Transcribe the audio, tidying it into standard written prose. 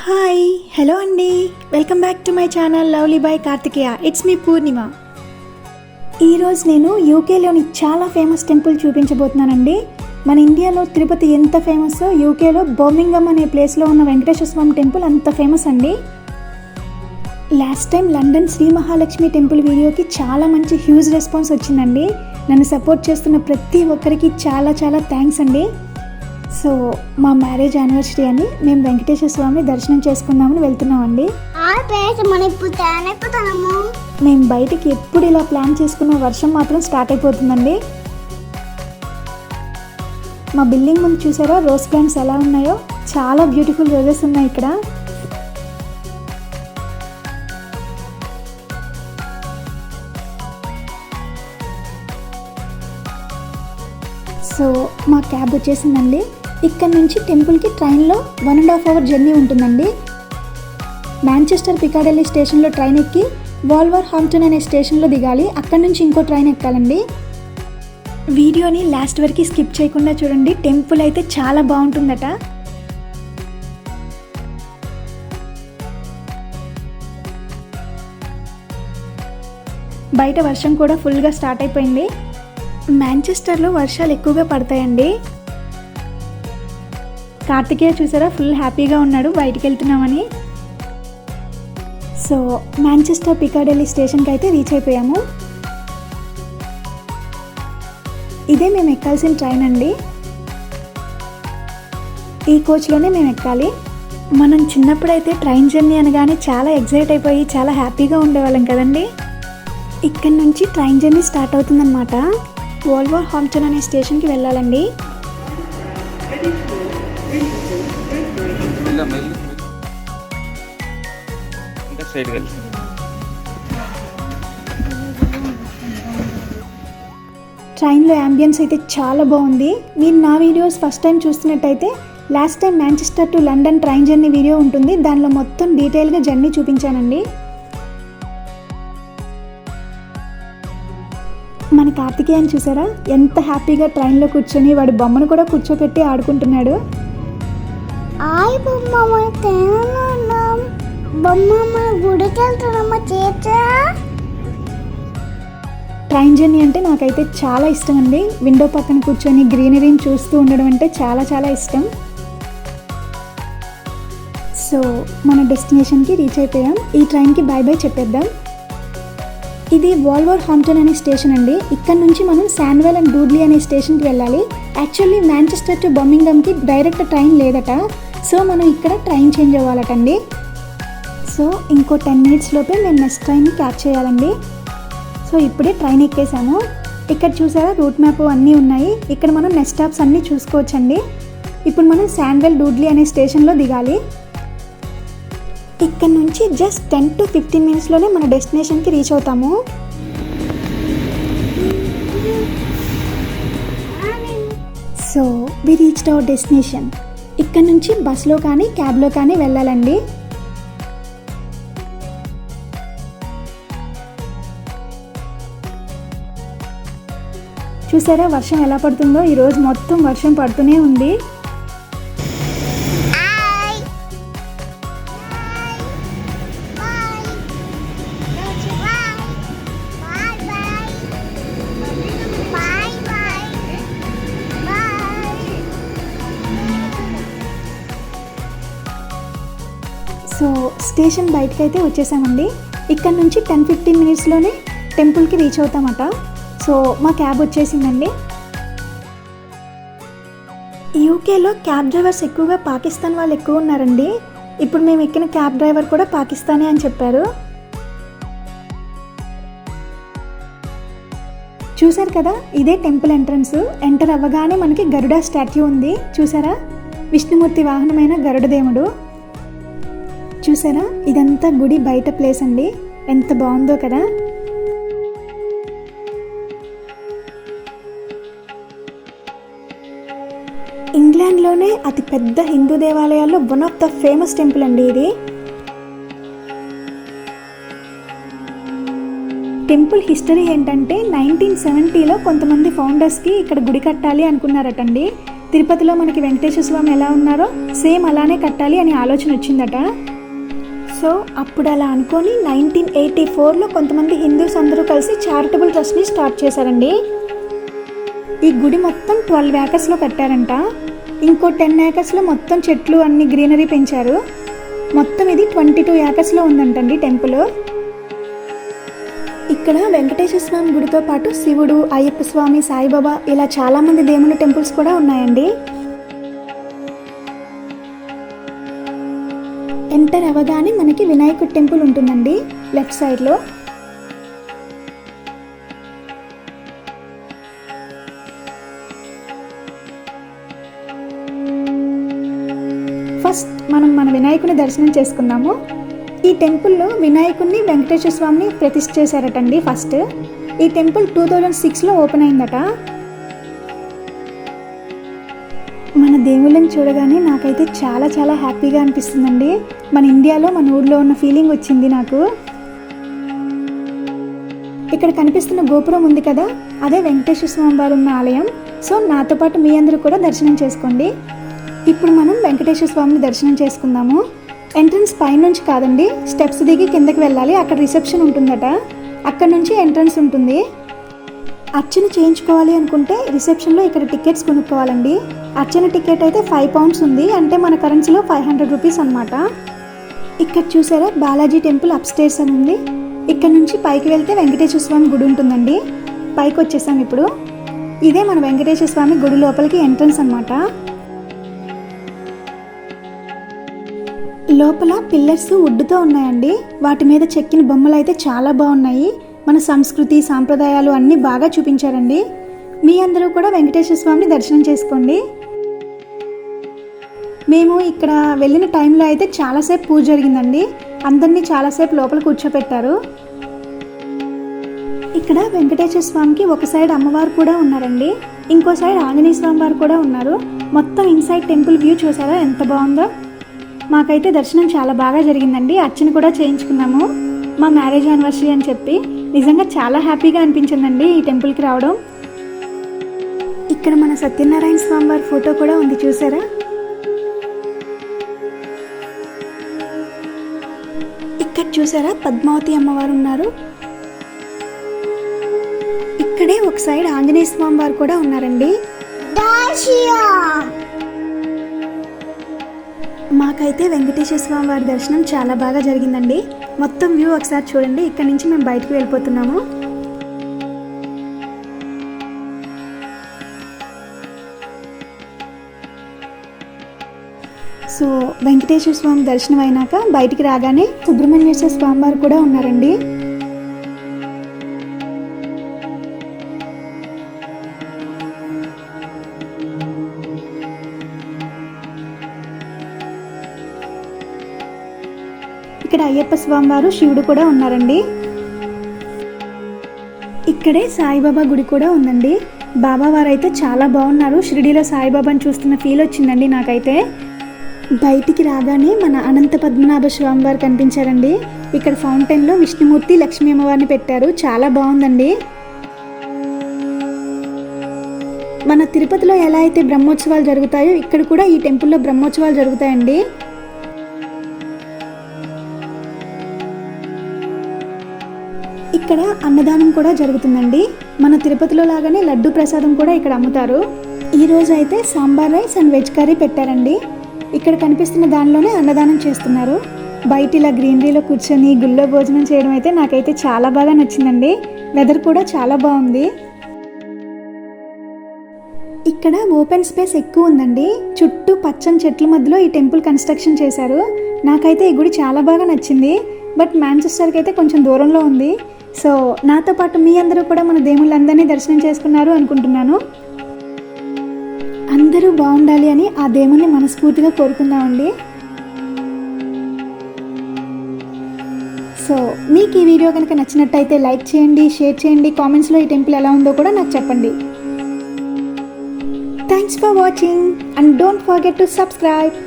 Hi hello అండి, welcome back to my channel lovely by Karthikeya. It's me Purnima. ఈరోజు నేను యూకేలోని చాలా ఫేమస్ టెంపుల్ చూపించబోతున్నానండి. మన ఇండియాలో తిరుపతి ఎంత ఫేమస్, యూకేలో బర్మింగమ్ అనే ప్లేస్లో ఉన్న వెంకటేశ్వర స్వామి టెంపుల్ అంత ఫేమస్ అండి. Last time London Shri Mahalakshmi temple వీడియోకి చాలా మంచి హ్యూజ్ రెస్పాన్స్ వచ్చిందండి. నన్ను సపోర్ట్ చేస్తున్న ప్రతి ఒక్కరికి చాలా చాలా థ్యాంక్స్ అండి. సో మా మ్యారేజ్ యానివర్సరీ అని మేము వెంకటేశ్వర స్వామిని దర్శనం చేసుకుందామని వెళ్తున్నామండి. మేము బయటికి ఎప్పుడు ఇలా ప్లాన్ చేసుకున్న వర్షం మాత్రం స్టార్ట్ అయిపోతుందండి. మా బిల్డింగ్ ముందు చూసారా రోజ్ ప్లాంట్స్ ఎలా ఉన్నాయో, చాలా బ్యూటిఫుల్ రోజెస్ ఉన్నాయి ఇక్కడ. సో మా క్యాబ్ వచ్చేసిందండి. ఇక్కడ నుంచి టెంపుల్కి ట్రైన్లో 1.5 అవర్ జర్నీ ఉంటుందండి. మాంచెస్టర్ పికాడెల్లీ స్టేషన్లో ట్రైన్ ఎక్కి వాల్వర్హాంప్టన్ అనే స్టేషన్లో దిగాలి. అక్కడ నుంచి ఇంకో ట్రైన్ ఎక్కాలండి. వీడియోని లాస్ట్ వరకు స్కిప్ చేయకుండా చూడండి. టెంపుల్ అయితే చాలా బాగుంటుందట. బయట వర్షం కూడా ఫుల్గా స్టార్ట్ అయిపోయింది. మాంచెస్టర్లో వర్షాలు ఎక్కువగా పడతాయండి. కార్తికేయ చూసారా ఫుల్ హ్యాపీగా ఉన్నాడు బయటికి వెళ్తున్నామని. సో మాంచెస్టర్ పికాడెల్లీ స్టేషన్కి అయితే రీచ్ అయిపోయాము. ఇదే మేము ఎక్కాల్సిన ట్రైన్ అండి. ఈ కోచ్లోనే మేము ఎక్కాలి. మనం చిన్నప్పుడైతే ట్రైన్ జర్నీ అనగానే చాలా ఎగ్జైట్ అయిపోయి చాలా హ్యాపీగా ఉండేవాళ్ళం కదండి. ఇక్కడ నుంచి ట్రైన్ జర్నీ స్టార్ట్ అవుతుందన్నమాట. వాల్వర్హాంప్టన్ అనే స్టేషన్కి వెళ్ళాలండి. ట్రైన్లో యాంబియన్స్ అయితే చాలా బాగుంది. మీరు నా వీడియోస్ ఫస్ట్ టైం చూస్తున్నట్టయితే last time Manchester to London train journey video ఉంటుంది. దానిలో మొత్తం డీటెయిల్గా జర్నీ చూపించానండి. మన కార్తికేయని చూసారా ఎంత హ్యాపీగా ట్రైన్లో కూర్చొని వాడి బొమ్మను కూడా కూర్చోపెట్టి ఆడుకుంటున్నాడు. ట్రైన్ జర్నీ అంటే నాకైతే చాలా ఇష్టం అండి. విండో పక్కన కూర్చొని గ్రీనరీని చూస్తూ ఉండడం అంటే చాలా చాలా ఇష్టం. సో మన డెస్టినేషన్కి రీచ్ అయిపోయాం. ఈ ట్రైన్కి బాయ్ బాయ్ చెప్పేద్దాం. ఇది వాల్వర్హాంప్టన్ అనే స్టేషన్ అండి. ఇక్కడ నుంచి మనం శాన్వెల్ అండ్ డూడ్లీ అనే స్టేషన్కి వెళ్ళాలి. యాక్చువల్లీ మాంచెస్టర్ టు బర్మింగమ్కి డైరెక్ట్ ట్రైన్ లేదట. సో మనం ఇక్కడ ట్రైన్ చేంజ్ అవ్వాలటండి. సో ఇంకో 10 minutes లోపే మేము నెక్స్ట్ ట్రైన్ని క్యాచ్ చేయాలండి. సో ఇప్పుడే ట్రైన్ ఎక్కేసాము. ఇక్కడ చూసారా రూట్ మ్యాప్ అన్నీ ఉన్నాయి. ఇక్కడ మనం నెక్స్ట్ స్టాప్స్ అన్నీ చూసుకోవచ్చండి. ఇప్పుడు మనం శాన్వెల్ డూడ్లీ అనే స్టేషన్లో దిగాలి. ఇక్కడ నుంచి జస్ట్ 10 to 15 minutesలోనే మన డెస్టినేషన్కి రీచ్ అవుతాము. So we reached our destination. ఇక్కడ నుంచి బస్లో కానీ క్యాబ్లో కానీ వెళ్ళాలండి. చూసారా వర్షం ఎలా పడుతుందో. ఈరోజు మొత్తం వర్షం పడుతూనే ఉంది. సో స్టేషన్ బయటకు అయితే వచ్చేసామండి. ఇక్కడ నుంచి 10-15 minutesలోనే టెంపుల్కి రీచ్ అవుతామట. సో మా క్యాబ్ వచ్చేసిందండి. యూకేలో క్యాబ్ డ్రైవర్స్ ఎక్కువగా పాకిస్తాన్ వాళ్ళు ఎక్కువ ఉన్నారండి. ఇప్పుడు మేము ఎక్కిన క్యాబ్ డ్రైవర్ కూడా పాకిస్తానీ అని చెప్పారు. చూసారు కదా ఇదే టెంపుల్ ఎంట్రన్స్. ఎంటర్ అవ్వగానే మనకి గరుడ స్టాట్యూ ఉంది. చూసారా విష్ణుమూర్తి వాహనమైన గరుడదేవుడు. చూసారా ఇదంతా గుడి బయట ప్లేస్ అండి. ఎంత బాగుందో కదా. ఇంగ్లాండ్లోనే అతి పెద్ద హిందూ దేవాలయాల్లో one of the famous temple అండి ఇది. టెంపుల్ హిస్టరీ ఏంటంటే 1970లో కొంతమంది ఫౌండర్స్కి ఇక్కడ గుడి కట్టాలి అనుకున్నారటండి. తిరుపతిలో మనకి వెంకటేశ్వర స్వామి ఎలా ఉన్నారో సేమ్ అలానే కట్టాలి అని ఆలోచన వచ్చిందట. సో అప్పుడు అలా అనుకొని 1984లో కొంతమంది హిందూస్ అందరూ కలిసి చారిటబుల్ ట్రస్ట్ని స్టార్ట్ చేశారండి. ఈ గుడి మొత్తం 12 ఏకర్స్లో కట్టారంట. ఇంకో 10 ఏకర్స్లో మొత్తం చెట్లు అన్ని గ్రీనరీ పెంచారు. మొత్తం ఇది 22 ఏకర్స్లో ఉందంటండి టెంపుల్. ఇక్కడ వెంకటేశ్వర స్వామి గుడితో పాటు శివుడు, అయ్యప్ప స్వామి, సాయిబాబా ఇలా చాలామంది దేవుళ్ళ టెంపుల్స్ కూడా ఉన్నాయండి. ఎంటర్ అవ్వగానే మనకి వినాయకుడి టెంపుల్ ఉంటుందండి లెఫ్ట్ సైడ్లో. ఫస్ట్ మనం మన వినాయకుని దర్శనం చేసుకుందాము. ఈ టెంపుల్లో వినాయకుడిని వెంకటేశ్వర స్వామిని ప్రతిష్ఠ చేశారటండి ఫస్ట్. ఈ టెంపుల్ 2006లో ఓపెన్ అయిందట. మన దేవుళ్ళని చూడగానే నాకైతే చాలా చాలా హ్యాపీగా అనిపిస్తుందండి. మన ఇండియాలో మన ఊర్లో ఉన్న ఫీలింగ్ వచ్చింది నాకు. ఇక్కడ కనిపిస్తున్న గోపురం ఉంది కదా, అదే వెంకటేశ్వర స్వామి వారు ఉన్న ఆలయం. సో నాతో పాటు మీ అందరూ కూడా దర్శనం చేసుకోండి. ఇప్పుడు మనం వెంకటేశ్వర స్వామిని దర్శనం చేసుకుందాము. ఎంట్రన్స్ పైనుంచి కాదండి, స్టెప్స్ దిగి కిందకి వెళ్ళాలి. అక్కడ రిసెప్షన్ ఉంటుందట, అక్కడ నుంచి ఎంట్రన్స్ ఉంటుంది. అర్చన చేయించుకోవాలి అనుకుంటే రిసెప్షన్లో ఇక్కడ టికెట్స్ కొనుక్కోవాలండి. అర్చన టికెట్ అయితే 5 pounds ఉంది, అంటే మన కరెన్సీలో 500 rupees అనమాట. ఇక్కడ చూసారా బాలాజీ టెంపుల్ అప్స్టేర్స్ అని ఉంది. ఇక్కడ నుంచి పైకి వెళ్తే వెంకటేశ్వర స్వామి గుడి ఉంటుందండి. పైకి వచ్చేసాం ఇప్పుడు. ఇదే మన వెంకటేశ్వర స్వామి గుడి లోపలికి ఎంట్రన్స్ అనమాట. లోపల పిల్లర్స్ వుడ్తో ఉన్నాయండి. వాటి మీద చెక్కిన బొమ్మలు అయితే చాలా బాగున్నాయి. మన సంస్కృతి సాంప్రదాయాలు అన్నీ బాగా చూపించారండి. మీ అందరూ కూడా వెంకటేశ్వర స్వామిని దర్శనం చేసుకోండి. మేము ఇక్కడ వెళ్ళిన టైంలో అయితే చాలాసేపు పూజ జరిగిందండి. అందరినీ చాలాసేపు లోపల కూర్చోపెట్టారు. ఇక్కడ వెంకటేశ్వర స్వామికి ఒక సైడ్ అమ్మవారు కూడా ఉన్నారండి, ఇంకో సైడ్ ఆంజనేయ స్వామి వారు కూడా ఉన్నారు. మొత్తం ఇన్సైడ్ టెంపుల్ వ్యూ చూసారా ఎంత బాగుందో. మాకైతే దర్శనం చాలా బాగా జరిగిందండి. అర్చన కూడా చేయించుకున్నాము మా మ్యారేజ్ యానివర్సరీ అని చెప్పి. నిజంగా చాలా హ్యాపీగా అనిపించిందండి ఈ టెంపుల్కి రావడం. ఇక్కడ మన సత్యనారాయణ స్వామి వారి ఫోటో కూడా ఉంది చూసారా. ఇక్కడ చూసారా పద్మావతి అమ్మవారు ఉన్నారు. ఇక్కడే ఒక సైడ్ ఆంజనేయ స్వామి వారు కూడా ఉన్నారండి. మాకైతే వెంకటేశ్వర స్వామి వారి దర్శనం చాలా బాగా జరిగిందండి. మొత్తం వ్యూ ఒకసారి చూడండి. ఇక్కడ నుంచి మేము బయటకు వెళ్ళిపోతున్నాము. సో వెంకటేశ్వర స్వామి దర్శనం అయినాక బయటికి రాగానే సుబ్రహ్మణ్యేశ్వర స్వామి వారు కూడా ఉన్నారండి. ఇక్కడ అయ్యప్ప స్వామి వారు, శివుడు కూడా ఉన్నారండి. ఇక్కడే సాయిబాబా గుడి కూడా ఉందండి. బాబా వారు అయితే చాలా బాగున్నారు. షిరిడీలో సాయిబాబాని చూస్తున్న ఫీల్ వచ్చిందండి నాకైతే. బయటికి రాగానే మన అనంత పద్మనాభ స్వామి వారు కనిపించారండి. ఇక్కడ ఫౌంటైన్లో విష్ణుమూర్తి, లక్ష్మీ అమ్మవారిని పెట్టారు. చాలా బాగుందండి. మన తిరుపతిలో ఎలా అయితే బ్రహ్మోత్సవాలు జరుగుతాయో ఇక్కడ కూడా ఈ టెంపుల్లో బ్రహ్మోత్సవాలు జరుగుతాయండి. ఇక్కడ అన్నదానం కూడా జరుగుతుందండి. మన తిరుపతిలో లాగానే లడ్డు ప్రసాదం కూడా ఇక్కడ అమ్ముతారు. ఈరోజు అయితే sambar rice and veg curry పెట్టారండి. ఇక్కడ కనిపిస్తున్న దానిలోనే అన్నదానం చేస్తున్నారు. బయట ఇలా గ్రీనరీలో కూర్చొని గుళ్ళో భోజనం చేయడం అయితే నాకైతే చాలా బాగా నచ్చిందండి. వెదర్ కూడా చాలా బాగుంది. ఇక్కడ ఓపెన్ స్పేస్ ఎక్కువ ఉందండి. చుట్టూ పచ్చని చెట్ల మధ్యలో ఈ టెంపుల్ కన్స్ట్రక్షన్ చేశారు. నాకైతే ఈ గుడి చాలా బాగా నచ్చింది. బట్ మాంచెస్టర్కి అయితే కొంచెం దూరంలో ఉంది. సో నాతో పాటు మీ అందరూ కూడా మన దేవుళ్ళందరినీ దర్శనం చేసుకున్నారు అనుకుంటున్నాను. అందరూ బాగుండాలి అని ఆ దేవుణ్ణి మనస్ఫూర్తిగా కోరుకుందామండి. సో మీకు ఈ వీడియో కనుక నచ్చినట్టయితే లైక్ చేయండి, షేర్ చేయండి, కామెంట్స్లో ఈ టెంపుల్ ఎలా ఉందో కూడా నాకు చెప్పండి. Thanks for watching and don't forget to subscribe.